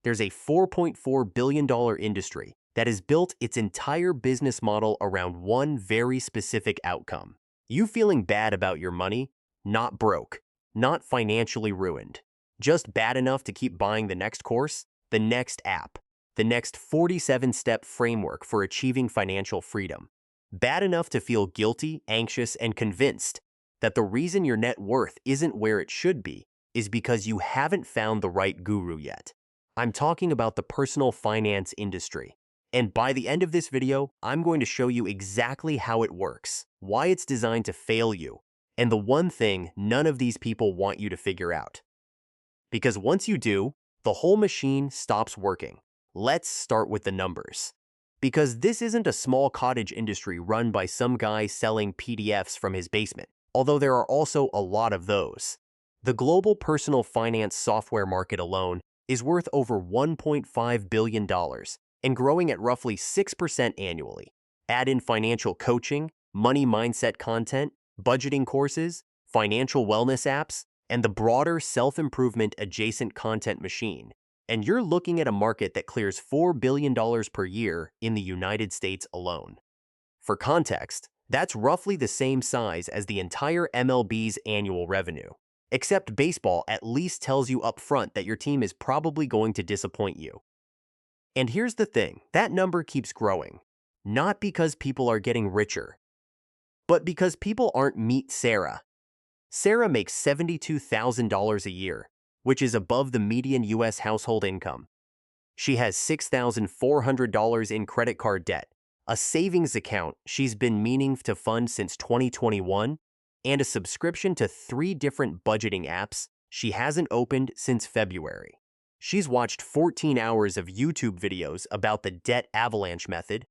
there's a $4.4 billion industry that has built its entire business model around one very specific outcome. You feeling bad about your money? Not broke, not financially ruined. Just bad enough to keep buying the next course, the next app, the next 47-step framework for achieving financial freedom. Bad enough to feel guilty, anxious, and convinced that the reason your net worth isn't where it should be is because you haven't found the right guru yet. I'm talking about the personal finance industry. And by the end of this video, I'm going to show you exactly how it works, why it's designed to fail you, and the one thing none of these people want you to figure out. Because once you do, the whole machine stops working. Let's start with the numbers. Because this isn't a small cottage industry run by some guy selling PDFs from his basement, although there are also a lot of those. The global personal finance software market alone is worth over $1.5 billion and growing at roughly 6% annually. Add in financial coaching, money mindset content, budgeting courses, financial wellness apps, and the broader self-improvement adjacent content machine, and you're looking at a market that clears $4 billion per year in the United States alone. For context, that's roughly the same size as the entire MLB's annual revenue. Except baseball at least tells you up front that your team is probably going to disappoint you. And here's the thing, that number keeps growing. Not because people are getting richer, but because people aren't Meet Sarah. Sarah makes $72,000 a year, which is above the median U.S. household income. She has $6,400 in credit card debt, a savings account she's been meaning to fund since 2021, and a subscription to 3 different budgeting apps she hasn't opened since February. She's watched 14 hours of YouTube videos about the debt avalanche method,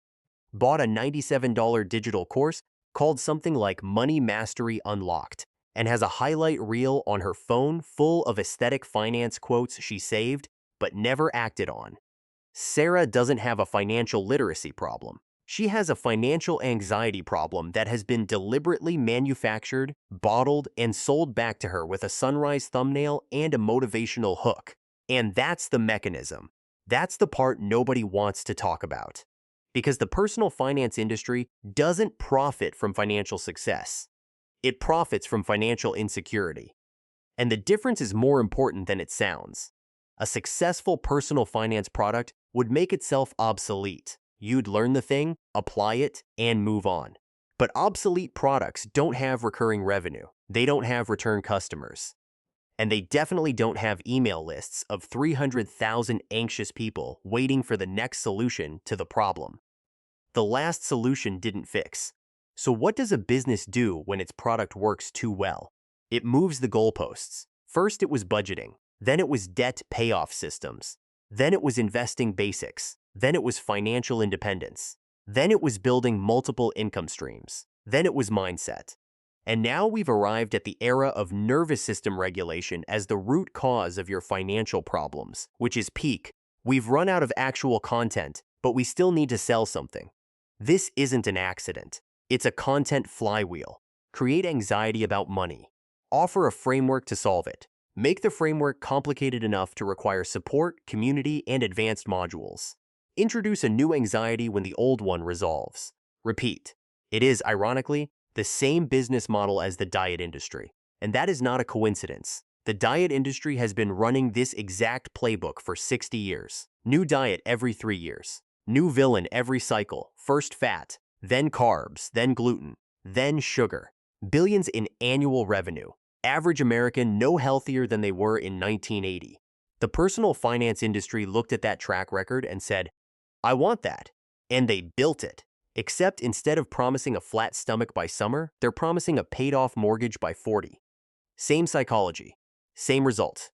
bought a $97 digital course called something like Money Mastery Unlocked, and has a highlight reel on her phone full of aesthetic finance quotes she saved but never acted on. Sarah doesn't have a financial literacy problem. She has a financial anxiety problem that has been deliberately manufactured, bottled, and sold back to her with a sunrise thumbnail and a motivational hook. And that's the mechanism. That's the part nobody wants to talk about. Because the personal finance industry doesn't profit from financial success. It profits from financial insecurity. And the difference is more important than it sounds. A successful personal finance product would make itself obsolete. You'd learn the thing, apply it, and move on. But obsolete products don't have recurring revenue. They don't have return customers. And they definitely don't have email lists of 300,000 anxious people waiting for the next solution to the problem. The last solution didn't fix. So what does a business do when its product works too well? It moves the goalposts. First it was budgeting, then it was debt payoff systems, then it was investing basics, then it was financial independence, then it was building multiple income streams, then it was mindset. And now we've arrived at the era of nervous system regulation as the root cause of your financial problems, which is peak. We've run out of actual content, but we still need to sell something. This isn't an accident. It's a content flywheel. Create anxiety about money. Offer a framework to solve it. Make the framework complicated enough to require support, community, and advanced modules. Introduce a new anxiety when the old one resolves. Repeat. It is, ironically, the same business model as the diet industry. And that is not a coincidence. The diet industry has been running this exact playbook for 60 years. New diet every 3 years. New villain every cycle. First fat, then carbs, then gluten, then sugar. Billions in annual revenue. Average American no healthier than they were in 1980. The personal finance industry looked at that track record and said, I want that. And they built it. Except instead of promising a flat stomach by summer, they're promising a paid-off mortgage by 40. Same psychology. Same result.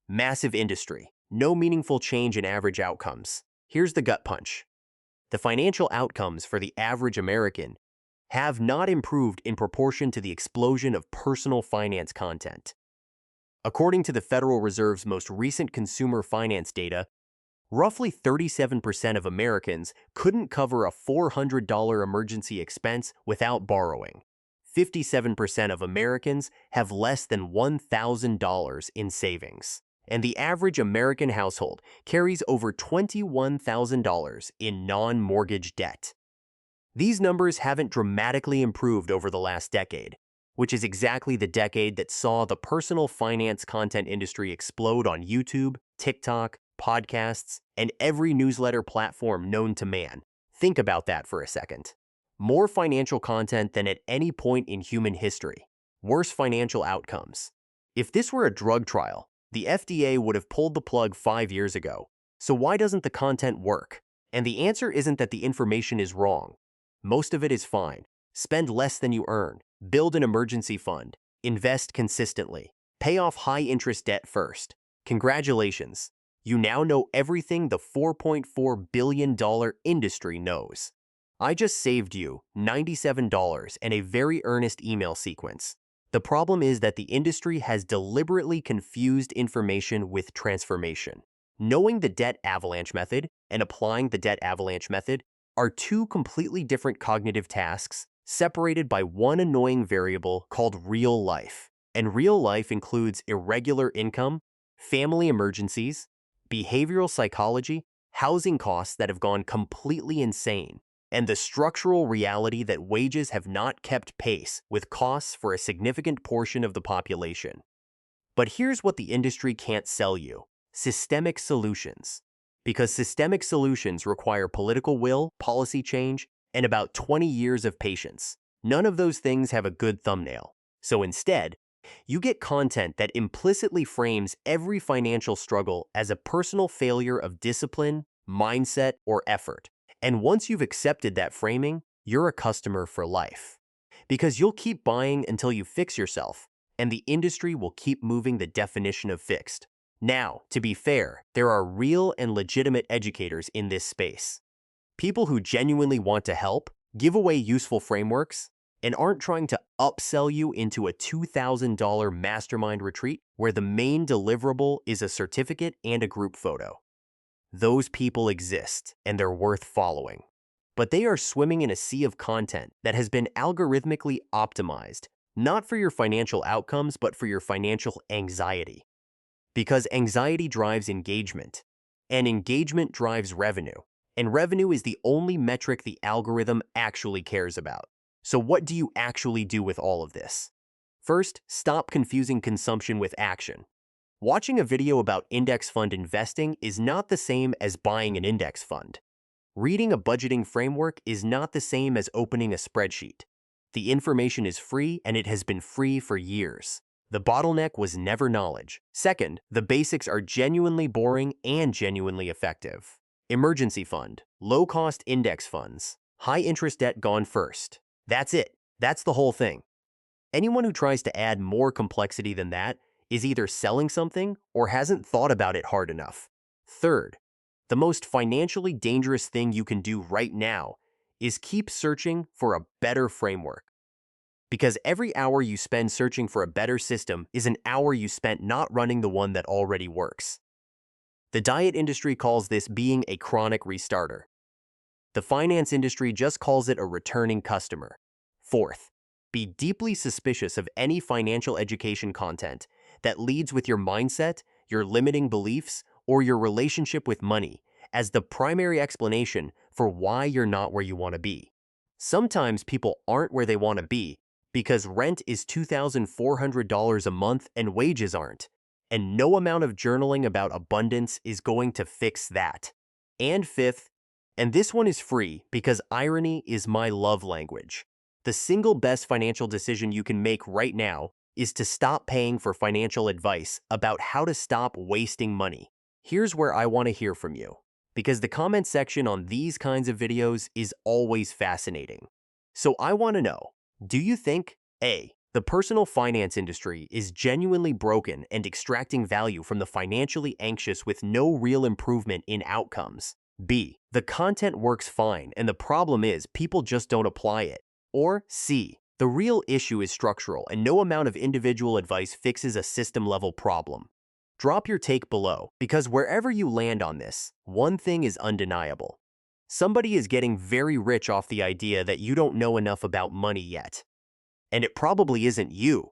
Massive industry. No meaningful change in average outcomes. Here's the gut punch. The financial outcomes for the average American have not improved in proportion to the explosion of personal finance content. According to the Federal Reserve's most recent consumer finance data, roughly 37% of Americans couldn't cover a $400 emergency expense without borrowing. 57% of Americans have less than $1,000 in savings. and the average American household carries over $21,000 in non-mortgage debt. These numbers haven't dramatically improved over the last decade, which is exactly the decade that saw the personal finance content industry explode on YouTube, TikTok, podcasts, and every newsletter platform known to man. Think about that for a second. More financial content than at any point in human history. Worse financial outcomes. If this were a drug trial, the FDA would have pulled the plug 5 years ago. So why doesn't the content work? And the answer isn't that the information is wrong. Most of it is fine. Spend less than you earn. Build an emergency fund. Invest consistently. Pay off high-interest debt first. Congratulations. You now know everything the $4.4 billion industry knows. I just saved you $97 and a very earnest email sequence. The problem is that the industry has deliberately confused information with transformation. Knowing the debt avalanche method and applying the debt avalanche method are two completely different cognitive tasks separated by one annoying variable called real life. And real life includes irregular income, family emergencies, behavioral psychology, housing costs that have gone completely insane, and the structural reality that wages have not kept pace with costs for a significant portion of the population. But here's what the industry can't sell you: systemic solutions. Because systemic solutions require political will, policy change, and about 20 years of patience. None of those things have a good thumbnail. So instead, you get content that implicitly frames every financial struggle as a personal failure of discipline, mindset, or effort. And once you've accepted that framing, you're a customer for life. Because you'll keep buying until you fix yourself, and the industry will keep moving the definition of fixed. Now, to be fair, there are real and legitimate educators in this space. People who genuinely want to help, give away useful frameworks, and aren't trying to upsell you into a $2,000 mastermind retreat where the main deliverable is a certificate and a group photo. Those people exist, and they're worth following. But they are swimming in a sea of content that has been algorithmically optimized, not for your financial outcomes, but for your financial anxiety. Because anxiety drives engagement, and engagement drives revenue, and revenue is the only metric the algorithm actually cares about. So what do you actually do with all of this? First, stop confusing consumption with action. Watching a video about index fund investing is not the same as buying an index fund. Reading a budgeting framework is not the same as opening a spreadsheet. The information is free, and it has been free for years. The bottleneck was never knowledge. Second, the basics are genuinely boring and genuinely effective. Emergency fund, low-cost index funds, high-interest debt gone first. That's it. That's the whole thing. Anyone who tries to add more complexity than that is either selling something or hasn't thought about it hard enough. Third, the most financially dangerous thing you can do right now is keep searching for a better framework. Because every hour you spend searching for a better system is an hour you spent not running the one that already works. The diet industry calls this being a chronic restarter. The finance industry just calls it a returning customer. Fourth, be deeply suspicious of any financial education content that leads with your mindset, your limiting beliefs, or your relationship with money as the primary explanation for why you're not where you want to be. Sometimes people aren't where they want to be because rent is $2,400 a month and wages aren't, and no amount of journaling about abundance is going to fix that. And fifth, and this one is free because irony is my love language. The single best financial decision you can make right now is to stop paying for financial advice about how to stop wasting money. Here's where I want to hear from you, because the comment section on these kinds of videos is always fascinating. So I want to know, do you think A, the personal finance industry is genuinely broken and extracting value from the financially anxious with no real improvement in outcomes? B, the content works fine and the problem is people just don't apply it? Or C, the real issue is structural and no amount of individual advice fixes a system-level problem? Drop your take below, because wherever you land on this, one thing is undeniable. Somebody is getting very rich off the idea that you don't know enough about money yet. And it probably isn't you.